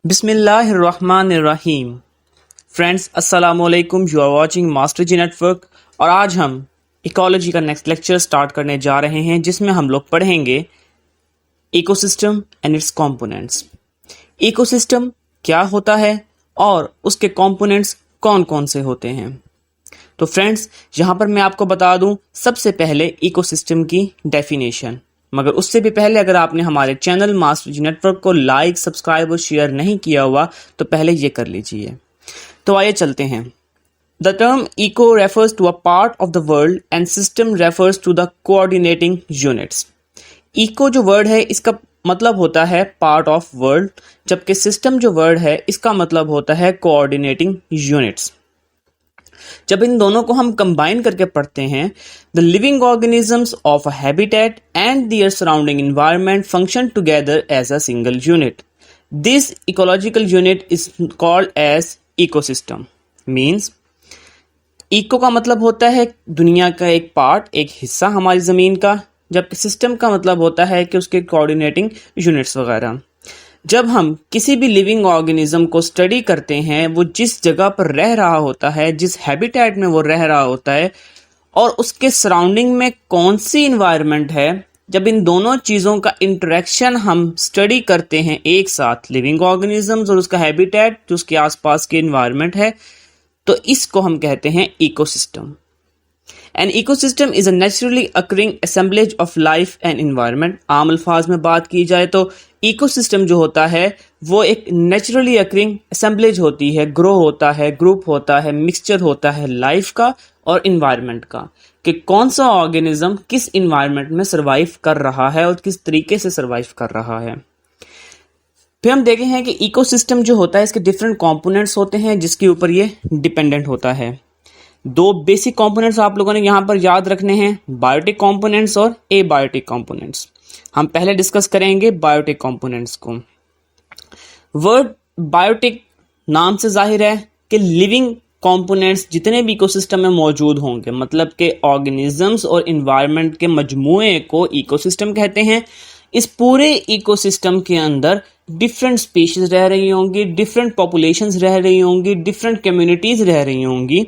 बिस्मिल्लाहिर्रहमानिर्रहीम। फ्रेंड्स अस्सलाम वालेकुम। You are watching master ji network और आज हम इकोलॉजी का नेक्स्ट लेक्चर स्टार्ट करने जा रहे हैं जिसमें हम लोग पढ़ेंगे ecosystem and it's components. Ecosystem क्या होता है और उसके कंपोनेंट्स कौन कौन से होते हैं। तो फ्रेंड्स यहाँ पर मैं आपको बता दूं सबसे पहले इकोसिस्टम की डेफिनेशन, मगर उससे भी पहले अगर आपने हमारे चैनल मास्टर जी नेटवर्क को लाइक, सब्सक्राइब और शेयर नहीं किया हुआ तो पहले ये कर लीजिए। तो आइए चलते हैं। The term eco refers to a part of the world and system refers to the coordinating units. Eco जो वर्ड है इसका मतलब होता है पार्ट ऑफ वर्ल्ड, जबकि सिस्टम जो वर्ड है इसका मतलब होता है कोऑर्डिनेटिंग यूनिट्स। जब इन दोनों को हम कंबाइन करके पढ़ते हैं, the living organisms of a habitat and their surrounding environment function together as a single unit. This ecological unit is called as ecosystem. Means eco का मतलब होता है दुनिया का एक पार्ट, एक हिस्सा हमारी ज़मीन का, जबकि सिस्टम का मतलब होता है कि उसके कोऑर्डिनेटिंग यूनिट्स वगैरह। जब हम किसी भी लिविंग ऑर्गेनिज्म को स्टडी करते हैं, वो जिस जगह पर रह रहा होता है, जिस हैबिटेट में वो रह रहा होता है और उसके सराउंडिंग में कौन सी इन्वायरमेंट है, जब इन दोनों चीज़ों का इंटरेक्शन हम स्टडी करते हैं एक साथ, लिविंग ऑर्गेनिजम्स और उसका हैबिटेट जो उसके आसपास की इन्वायरमेंट है, तो इसको हम कहते हैं ecosystem. An ecosystem is a naturally occurring assemblage of life and environment। आम अल्फाज में बात की जाए तो इकोसिस्टम जो होता है वो एक नेचुरली अकरिंग असेंबलेज होती है, ग्रो होता है, ग्रुप होता है, मिक्सचर होता है लाइफ का और इन्वायरमेंट का, कि कौन सा ऑर्गेनिज्म किस इन्वायरमेंट में सर्वाइव कर रहा है और किस तरीके से सर्वाइव कर रहा है। फिर हम देखे हैं कि इकोसिस्टम जो होता है इसके डिफरेंट कंपोनेंट्स होते हैं जिसके ऊपर ये डिपेंडेंट होता है। दो बेसिक कंपोनेंट्स आप लोगों ने यहाँ पर याद रखने हैं, बायोटिक कंपोनेंट्स और एबायोटिक कंपोनेंट्स। हम पहले डिस्कस करेंगे बायोटिक कंपोनेंट्स को। वर्ड बायोटिक नाम से जाहिर है कि लिविंग कंपोनेंट्स जितने भी इकोसिस्टम में मौजूद होंगे, मतलब के ऑर्गेनिजम्स और इन्वायरमेंट के मजमूए को इकोसिस्टम कहते हैं। इस पूरे इकोसिस्टम के अंदर डिफरेंट स्पीशीज रह रही होंगी, डिफरेंट पॉपुलेशंस रह रही होंगी, डिफरेंट कम्युनिटीज रह रही होंगी।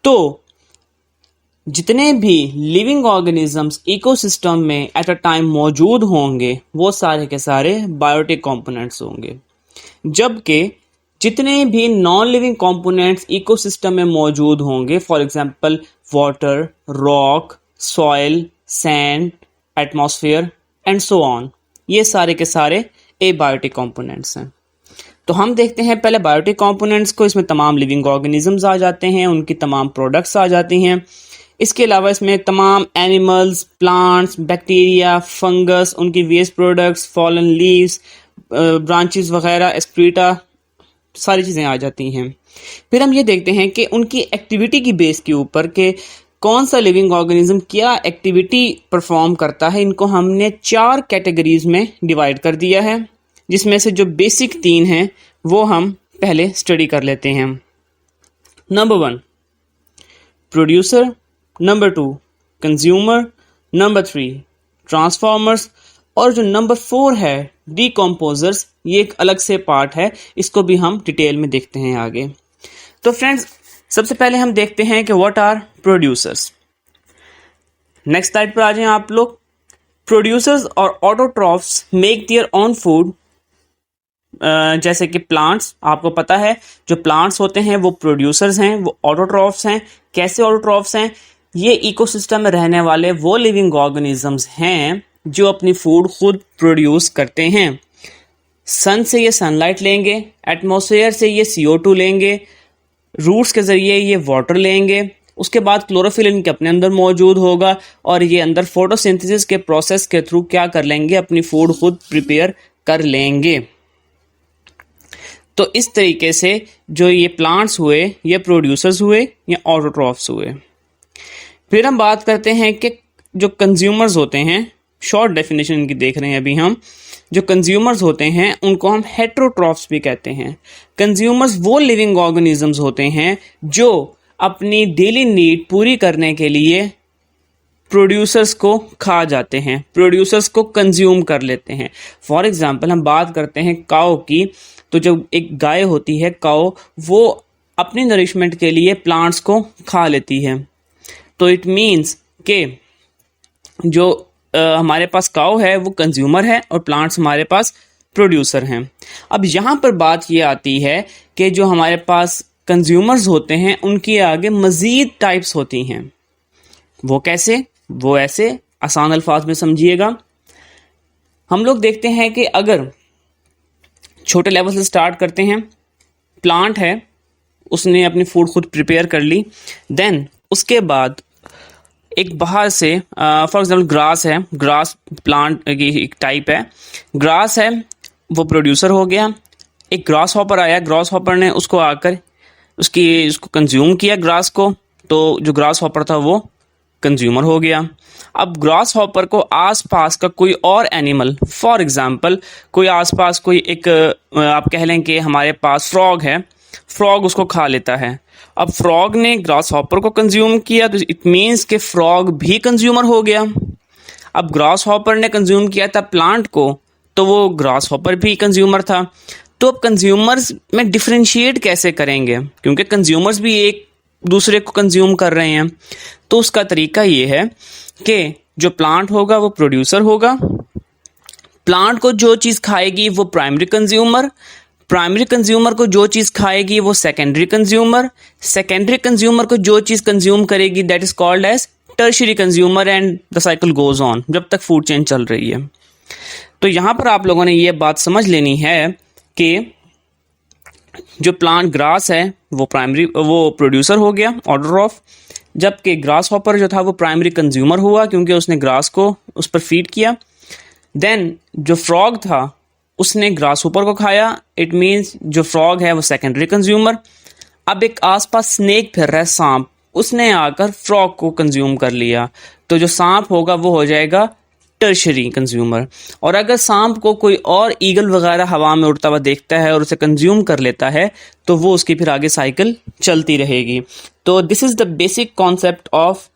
तो जितने भी लिविंग ऑर्गेनिजम्स इकोसिस्टम में एट अ टाइम मौजूद होंगे वो सारे के सारे बायोटिक कंपोनेंट्स होंगे, जबकि जितने भी नॉन लिविंग कंपोनेंट्स इकोसिस्टम में मौजूद होंगे, for example water, rock, soil, sand, atmosphere and so on, ये सारे के सारे एबायोटिक कंपोनेंट्स हैं। तो हम देखते हैं पहले बायोटिक कंपोनेंट्स को। इसमें तमाम लिविंग ऑर्गेनिजम्स आ जाते हैं, उनकी तमाम प्रोडक्ट्स आ जाती हैं। इसके अलावा इसमें तमाम एनिमल्स, प्लांट्स, बैक्टीरिया, फंगस, उनकी waste products, fallen leaves, branches वगैरह, एक्सक्रीटा, सारी चीज़ें आ जाती हैं। फिर हम ये देखते हैं कि उनकी एक्टिविटी की बेस के ऊपर कि कौन सा लिविंग ऑर्गेनिज्म क्या एक्टिविटी परफॉर्म करता है, इनको हमने 4 कैटेगरीज में डिवाइड कर दिया है, जिसमें से जो बेसिक 3 हैं वो हम पहले स्टडी कर लेते हैं। Number 1 producer, number 2 consumer, number 3 transformers और जो नंबर 4 है डिकम्पोजर्स, ये एक अलग से पार्ट है, इसको भी हम डिटेल में देखते हैं आगे। तो फ्रेंड्स सबसे पहले हम देखते हैं कि what are producers. Next slide पर आ जाएं आप लोग। प्रोड्यूसर्स और autotrophs make their own food. जैसे कि प्लांट्स, आपको पता है जो प्लांट्स होते हैं वो प्रोड्यूसर्स हैं, वो ऑटोट्रॉफ्स हैं। कैसे ऑटोट्रॉफ्स हैं? ये इकोसिस्टम में रहने वाले वो लिविंग ऑर्गेनिजम्स हैं जो अपनी फूड खुद प्रोड्यूस करते हैं। सन से ये सनलाइट लेंगे, एटमॉस्फेयर से ये CO2 लेंगे, रूट्स के ज़रिए ये वाटर लेंगे, उसके बाद क्लोरोफिल इनके अपने अंदर मौजूद होगा और ये अंदर फोटोसिंथेसिस के प्रोसेस के थ्रू क्या कर लेंगे, अपनी फूड खुद प्रिपेयर कर लेंगे। तो इस तरीके से जो ये प्लांट्स हुए ये प्रोड्यूसर्स हुए या ऑटोट्रॉफ्स हुए। फिर हम बात करते हैं कि जो कंज्यूमर्स होते हैं, शॉर्ट डेफिनेशन इनकी देख रहे हैं अभी हम। जो कंज्यूमर्स होते हैं उनको हम हेटेरोट्रॉफ्स भी कहते हैं। कंज्यूमर्स वो लिविंग ऑर्गेनिजम्स होते हैं जो अपनी डेली नीड पूरी करने के लिए प्रोड्यूसर्स को खा जाते हैं, प्रोड्यूसर्स को कंज्यूम कर लेते हैं। फॉर एग्जांपल हम बात करते हैं काऊ की, तो जब एक गाय होती है काऊ, वो अपनी नरिशमेंट के लिए प्लांट्स को खा लेती है। तो इट मीन्स के जो हमारे पास काऊ है वो कंज्यूमर है और प्लांट्स हमारे पास प्रोड्यूसर हैं। अब यहाँ पर बात ये आती है कि जो हमारे पास कंज्यूमर्स होते हैं उनकी आगे मज़ीद टाइप्स होती हैं। वो कैसे? वो ऐसे, आसान अल्फाज में समझिएगा। हम लोग देखते हैं कि अगर छोटे लेवल से स्टार्ट करते हैं, प्लांट है, उसने अपनी फूड खुद प्रिपेयर कर ली, देन उसके बाद एक बाहर से फॉर एग्जांपल ग्रास है, ग्रास प्लांट की एक टाइप है, ग्रास है वो प्रोड्यूसर हो गया। एक ग्रास हॉपर आया, ग्रास हॉपर ने उसको आकर उसको कंज्यूम किया ग्रास को, तो जो ग्रास हॉपर था वो कंज्यूमर हो गया। अब ग्रास हॉपर को आसपास का कोई और एनिमल, फॉर एग्जांपल कोई आसपास कोई एक आप कह लें कि हमारे पास फ्रॉग है, फ्रॉग उसको खा लेता है। अब फ्रॉग ने ग्रास हॉपर को कंज्यूम किया, तो इट मीन्स कि फ्रॉग भी कंज्यूमर हो गया। अब ग्रास हॉपर ने कंज्यूम किया था प्लांट को, तो वो ग्रास हॉपर भी कंज्यूमर था। तो अब कंज्यूमर्स में डिफरेंशिएट कैसे करेंगे, क्योंकि कंज्यूमर्स भी एक दूसरे को कंज्यूम कर रहे हैं। तो उसका तरीका ये है कि जो प्लांट होगा वो प्रोड्यूसर होगा, प्लांट को जो चीज़ खाएगी वो प्राइमरी कंज्यूमर, प्राइमरी कंज्यूमर को जो चीज़ खाएगी वो सेकेंडरी कंज्यूमर, सेकेंडरी कंज्यूमर को जो चीज़ कंज्यूम करेगी that is called as tertiary consumer, and the cycle goes on जब तक फूड चेन चल रही है। तो यहाँ पर आप लोगों ने ये बात समझ लेनी है कि जो प्लांट ग्रास है वो प्रोड्यूसर हो गया ऑर्डर ऑफ, जबकि ग्रास हॉपर जो था वो प्राइमरी कंज्यूमर हुआ क्योंकि उसने ग्रास को उस पर फीड किया। देन जो फ्रॉग था उसने ग्रास हॉपर को खाया, इट मीन्स जो फ्रॉग है वो सेकेंडरी कंज्यूमर। अब एक आसपास स्नेक फिर रहा है, सांप, उसने आकर फ्रॉग को कंज्यूम कर लिया, तो जो सांप होगा वो हो जाएगा टर्शरी कंज्यूमर। और अगर सांप को कोई और ईगल वगैरह हवा में उड़ता हुआ देखता है और उसे कंज्यूम कर लेता है तो वो उसकी फिर आगे साइकिल चलती रहेगी। तो this is the basic concept of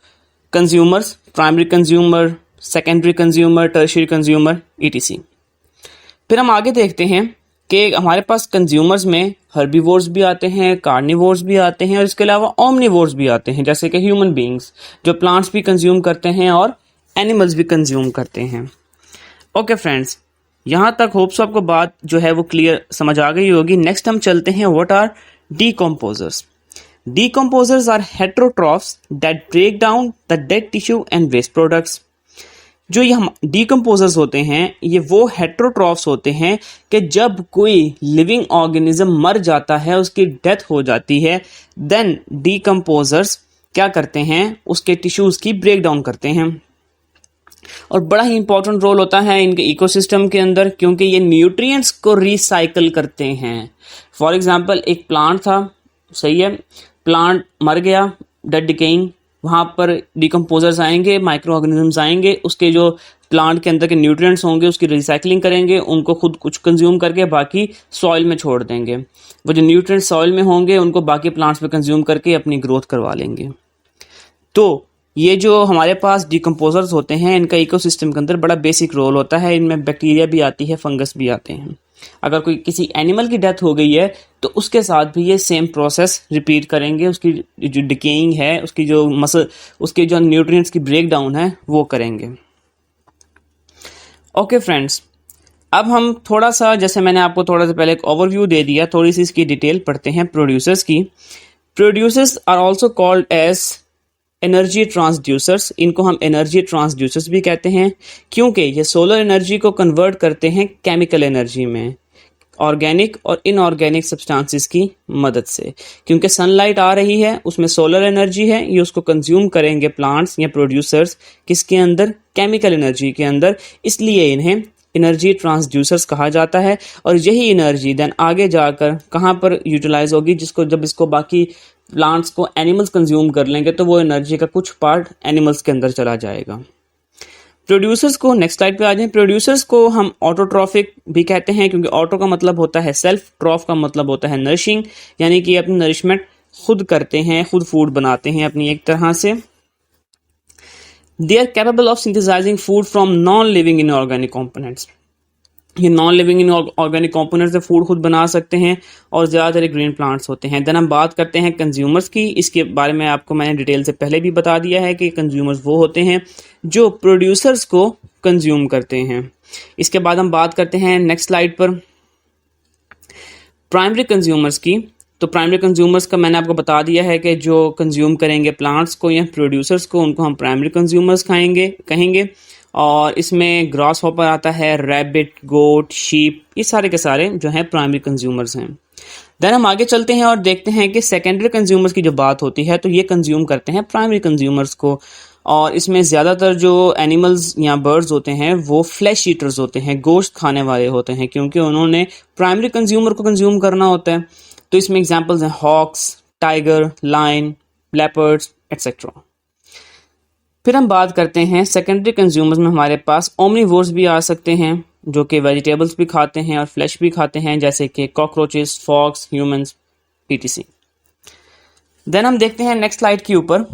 consumers, primary consumer, secondary consumer, tertiary consumer, ETC। फिर हम आगे देखते हैं कि हमारे पास कंज्यूमर्स में हर्बीवोर्स भी आते हैं, कार्निवोर्स भी आते हैं और इसके अलावा ओमनीवोर्स भी आते हैं, जैसे कि ह्यूमन बींग्स जो प्लांट्स भी कंज्यूम करते हैं और एनिमल्स भी कंज्यूम करते हैं। ओके फ्रेंड्स, यहाँ तक होप्स आपको बात जो है वो क्लियर समझ आ गई होगी। नेक्स्ट हम चलते हैं what are decomposers. Decomposers are heterotrophs that break down the dead tissue and waste products. जो ये हम डीकम्पोजर्स होते हैं ये वो हेटेरोट्रॉफ्स होते हैं कि जब कोई लिविंग ऑर्गेनिज्म मर जाता है, उसकी डेथ हो जाती है, देन डीकम्पोजर्स क्या करते हैं, उसके टिश्यूज़ की ब्रेक डाउन करते हैं। और बड़ा ही इंपॉर्टेंट रोल होता है इनके इकोसिस्टम के अंदर, क्योंकि ये न्यूट्रिएंट्स को रिसाइकल करते हैं। फॉर एग्जांपल एक प्लांट था, सही है, प्लांट मर गया, डेड डिकेइंग, वहाँ पर डिकम्पोजर्स आएंगे, माइक्रो ऑर्गेनिजम्स आएंगे, उसके जो प्लांट के अंदर के न्यूट्रिएंट्स होंगे उसकी रिसाइकलिंग करेंगे, उनको खुद कुछ कंज्यूम करके बाकी सॉइल में छोड़ देंगे। वो जो न्यूट्रिएंट्स सॉइल में होंगे उनको बाकी प्लांट्स में कंज्यूम करके अपनी ग्रोथ करवा लेंगे। तो ये जो हमारे पास डिकम्पोजर्स होते हैं इनका इकोसिस्टम के अंदर बड़ा बेसिक रोल होता है। इनमें बैक्टीरिया भी आती है, फंगस भी आते हैं। अगर कोई किसी एनिमल की डेथ हो गई है तो उसके साथ भी ये सेम प्रोसेस रिपीट करेंगे, उसकी जो डिकेइंग है, उसकी जो मसल, उसके जो न्यूट्रिएंट्स की ब्रेक डाउन है वो करेंगे। ओके फ्रेंड्स, अब हम थोड़ा सा, जैसे मैंने आपको थोड़ा सा पहले एक ओवरव्यू दे दिया, थोड़ी सी इसकी डिटेल पढ़ते हैं प्रोड्यूसर्स की। Producers are also called as energy transducers. इनको हम एनर्जी ट्रांसड्यूसर्स भी कहते हैं क्योंकि ये सोलर एनर्जी को कन्वर्ट करते हैं केमिकल एनर्जी में, ऑर्गेनिक और इनऑर्गेनिक सब्सटेंसेस की मदद से। क्योंकि सनलाइट आ रही है, उसमें सोलर एनर्जी है, ये उसको कंज्यूम करेंगे प्लांट्स या प्रोड्यूसर्स, किसके अंदर, केमिकल एनर्जी के अंदर, इसलिए इन्हें एनर्जी ट्रांसड्यूसर्स कहा जाता है। और यही एनर्जी देन आगे जाकर कहाँ पर यूटिलाइज होगी, जिसको जब इसको बाकी प्लांट्स को एनिमल्स कंज्यूम कर लेंगे तो वो एनर्जी का कुछ पार्ट एनिमल्स के अंदर चला जाएगा। प्रोड्यूसर्स को, नेक्स्ट स्लाइड पे आ जाएं, प्रोड्यूसर्स को हम ऑटोट्रॉफिक भी कहते हैं क्योंकि ऑटो का मतलब होता है सेल्फ, ट्रॉफ का मतलब होता है नरिशिंग, यानी कि अपनी नरिशमेंट खुद करते हैं, खुद फूड बनाते हैं अपनी एक तरह से। They are capable of synthesising food from non living inorganic components. ये non living inorganic components से फूड खुद बना सकते हैं और ज़्यादातर ग्रीन प्लांट्स होते हैं। देन हम बात करते हैं कंज्यूमर्स की। इसके बारे में आपको मैंने डिटेल से पहले भी बता दिया है कि कंज्यूमर्स वो होते हैं जो प्रोड्यूसर्स को कंज्यूम करते हैं। इसके बाद हम बात करते हैं नेक्स्ट स्लाइड पर प्राइमरी कंज्यूमर्स की। तो प्राइमरी कंज्यूमर्स का मैंने आपको बता दिया है कि जो कंज्यूम करेंगे प्लांट्स को या प्रोड्यूसर्स को, उनको हम प्राइमरी कंज्यूमर्स कहेंगे। और इसमें ग्रास हॉपर आता है, रैबिट, गोट, शीप, ये सारे के सारे जो हैं प्राइमरी कंज्यूमर्स हैं। देन हम आगे चलते हैं और देखते हैं कि सेकेंडरी कंज्यूमर्स की जो बात होती है तो ये कंज्यूम करते हैं प्राइमरी कंज्यूमर्स को। और इसमें ज़्यादातर जो एनिमल्स या बर्ड्स होते हैं वो फ्लैश ईटर्स होते हैं, गोश्त खाने वाले होते हैं, क्योंकि उन्होंने प्राइमरी कंज्यूमर को कंज्यूम करना होता है। तो इसमें एग्जांपल्स हैं hawks, tiger, lion, leopards etcetera. फिर हम बात करते हैं सेकेंडरी कंज्यूमर्स में हमारे पास ओमनीवोर्स भी आ सकते हैं जो कि वेजिटेबल्स भी खाते हैं और फ्लैश भी खाते हैं, जैसे कि cockroaches, fox, humans, PTC. Then हम देखते हैं नेक्स्ट स्लाइड के ऊपर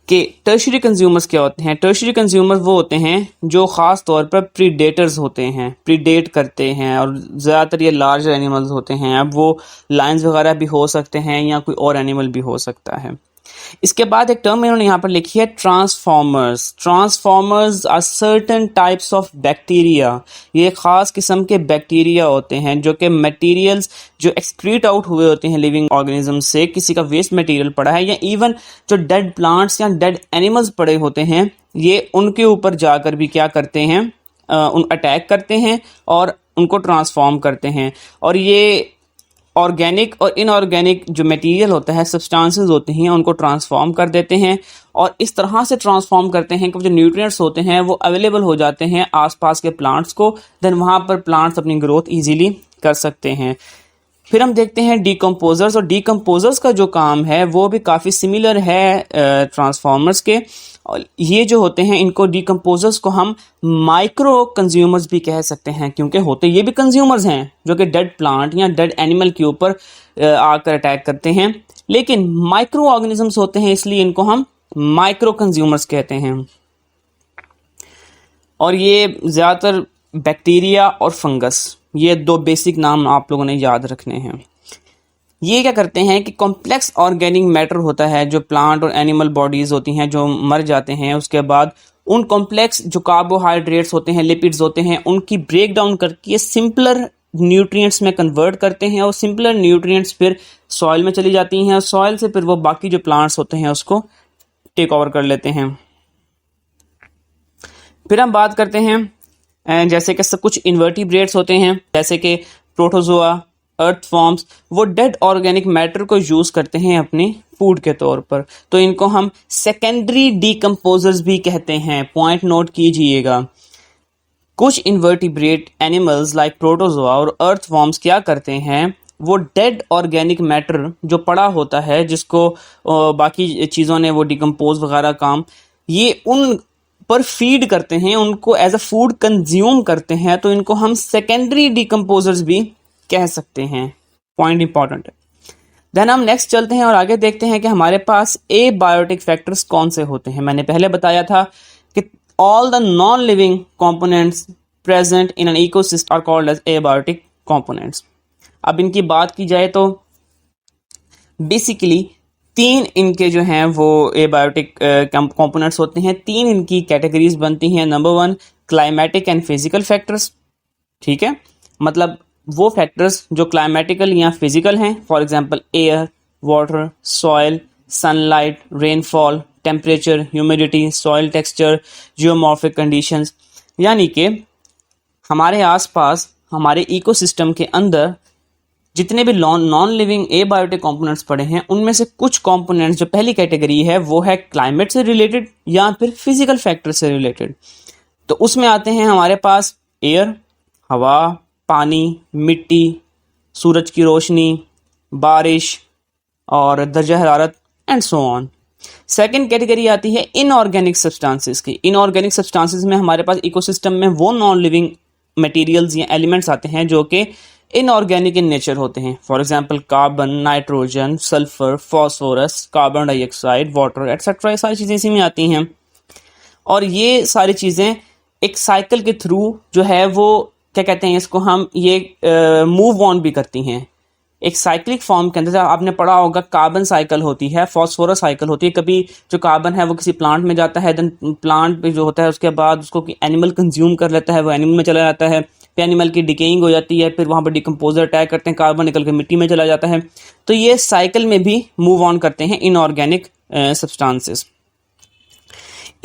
कि टर्शियरी कंज्यूमर्स क्या होते हैं। टर्शियरी कंज्यूमर्स वो होते हैं जो ख़ास तौर पर प्रीडेटर्स होते हैं, प्रीडेट करते हैं, और ज़्यादातर ये लार्ज एनिमल्स होते हैं। अब वो लायंस वगैरह भी हो सकते हैं या कोई और एनिमल भी हो सकता है। इसके बाद एक टर्म इन्होंने यहाँ पर लिखी है transformers. Transformers are certain types of bacteria. ये खास किस्म के बैक्टीरिया होते हैं जो कि मटेरियल्स जो एक्सक्रीट आउट हुए होते हैं लिविंग ऑर्गेनिज्म से, किसी का वेस्ट मटेरियल पड़ा है या इवन जो डेड प्लांट्स या डेड एनिमल्स पड़े होते हैं, ये उनके ऊपर जाकर भी क्या करते हैं, उन अटैक करते हैं और उनको ट्रांसफॉर्म करते हैं। और ये ऑर्गेनिक और इनऑर्गेनिक जो मटेरियल होता है, सब्सटेंसेस होते हैं, उनको ट्रांसफॉर्म कर देते हैं और इस तरह से ट्रांसफॉर्म करते हैं कि जो न्यूट्रिएंट्स होते हैं वो अवेलेबल हो जाते हैं आसपास के प्लांट्स को। देन वहाँ पर प्लांट्स अपनी ग्रोथ इजीली कर सकते हैं। फिर हम देखते हैं डीकम्पोजर्स, और डीकम्पोजर्स का जो काम है वो भी काफ़ी सिमिलर है ट्रांसफॉर्मर्स के। और ये जो होते हैं, इनको डीकम्पोजर्स को हम माइक्रो कंज्यूमर्स भी कह सकते हैं, क्योंकि होते ये भी कंज्यूमर्स हैं जो कि डेड प्लांट या डेड एनिमल के ऊपर आकर अटैक करते हैं, लेकिन माइक्रो ऑर्गेनिजम्स होते हैं, इसलिए इनको हम माइक्रो कंज्यूमर्स कहते हैं। और ये ज़्यादातर बैक्टीरिया और फंगस, ये दो बेसिक नाम आप लोगों ने याद रखने हैं। ये क्या करते हैं कि कॉम्प्लेक्स ऑर्गेनिक मैटर होता है जो प्लांट और एनिमल बॉडीज़ होती हैं जो मर जाते हैं, उसके बाद उन कॉम्प्लेक्स जो कार्बोहाइड्रेट्स होते हैं, लिपिड्स होते हैं, उनकी ब्रेक डाउन करके सिंपलर न्यूट्रिएंट्स में कन्वर्ट करते हैं और सिंपलर न्यूट्रिएंट्स फिर सॉइल में चली जाती हैं और सॉइल से फिर वो बाकी जो प्लांट्स होते हैं उसको टेक ओवर कर लेते हैं। फिर हम बात करते हैं जैसे कि सब कुछ इन्वर्टिब्रेट्स होते हैं, जैसे कि प्रोटोजोआ, अर्थ फॉर्म्स, वो डेड ऑर्गेनिक मैटर को यूज करते हैं अपनी फूड के तौर पर, तो इनको हम सेकेंडरी डीकम्पोजर्स भी कहते हैं। पॉइंट नोट कीजिएगा। कुछ इन्वर्टिब्रेट एनिमल्स लाइक प्रोटोजोआ और अर्थ फॉर्म्स क्या करते हैं, वो डेड ऑर्गेनिक मैटर जो पड़ा होता है, जिसको बाकी चीज़ों ने वो डिकम्पोज वगैरह काम, ये उन पर फीड करते हैं, उनको एज अ फूड कंज्यूम करते हैं, तो इनको हम सेकेंडरी डीकम्पोजर्स भी कह सकते हैं। पॉइंट इंपॉर्टेंट है। देन हम नेक्स्ट चलते हैं और आगे देखते हैं कि हमारे पास एबायोटिक फैक्टर्स कौन से होते हैं। मैंने पहले बताया था कि all the non living components present in an ecosystem are called as abiotic components. अब इनकी बात की जाए तो बेसिकली तीन इनके जो हैं वो एबायोटिक कंपोनेंट्स होते हैं। तीन इनकी कैटेगरीज बनती हैं। Number 1 climatic and physical factors, ठीक है, मतलब वो फैक्टर्स जो क्लाइमेटिकल या फिजिकल हैं, for example air, water, soil, sunlight, rainfall, temperature, humidity, soil texture, geomorphic conditions. यानी कि हमारे आसपास हमारे इकोसिस्टम के अंदर जितने भी नॉन लिविंग एबायोटिक कंपोनेंट्स पड़े हैं, उनमें से कुछ कंपोनेंट्स, जो पहली कैटेगरी है वो है क्लाइमेट से रिलेटेड या फिर फिजिकल फैक्टर से रिलेटेड। तो उसमें आते हैं हमारे पास एयर, हवा, पानी, मिट्टी, सूरज की रोशनी, बारिश और दर्जा हरारत and so on. Second category आती है इनऑर्गेनिक सब्सटेंसेस की। इनऑर्गेनिक सब्सटेंसेस में हमारे पास इकोसिस्टम में वो नॉन लिविंग मटेरियल्स या एलिमेंट्स आते हैं जो कि इनऑर्गेनिक इन नेचर होते हैं। For example carbon, nitrogen, sulphur, phosphorus, carbon dioxide, water etcetera, ये सारी चीज़ें इसी में आती हैं। और ये सारी चीज़ें एक साइकिल के थ्रू जो है वो क्या कहते हैं इसको, हम ये मूव ऑन भी करती हैं एक साइक्लिक फॉर्म के अंदर। आपने पढ़ा होगा कार्बन साइकिल होती है, फास्फोरस साइकिल होती है। कभी जो कार्बन है वो किसी प्लांट में जाता है, देन प्लांट पे जो होता है उसके बाद उसको एनिमल कंज्यूम कर लेता है, वो एनिमल में चला जाता है, फिर एनिमल की डिकेइंग हो जाती है, फिर वहाँ पर डिकम्पोजर अटैक करते हैं, कार्बन निकल के मिट्टी में चला जाता है। तो ये साइकिल में भी मूव ऑन करते हैं इनऑर्गेनिक सब्सटेंसेस।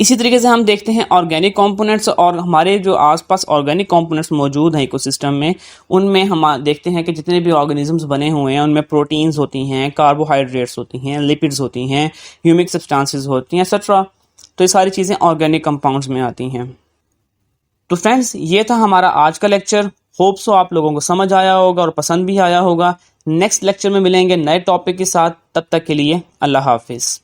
इसी तरीके से हम देखते हैं ऑर्गेनिक कंपोनेंट्स, और हमारे जो आसपास ऑर्गेनिक कंपोनेंट्स मौजूद हैं इकोसिस्टम में, उनमें हम देखते हैं कि जितने भी ऑर्गेनिजम्स बने हुए हैं उनमें प्रोटीन्स होती हैं, कार्बोहाइड्रेट्स होती हैं, लिपिड्स होती हैं, ह्यूमिक सब्सटेंसेस होती हैं, एक्सेट्रा। तो ये सारी चीज़ें ऑर्गेनिक कंपाउंड्स में आती हैं। तो फ्रेंड्स, ये था हमारा आज का लेक्चर। होप सो आप लोगों को समझ आया होगा और पसंद भी आया होगा। नेक्स्ट लेक्चर में मिलेंगे नए टॉपिक के साथ, तब तक के लिए अल्लाह हाफिज़।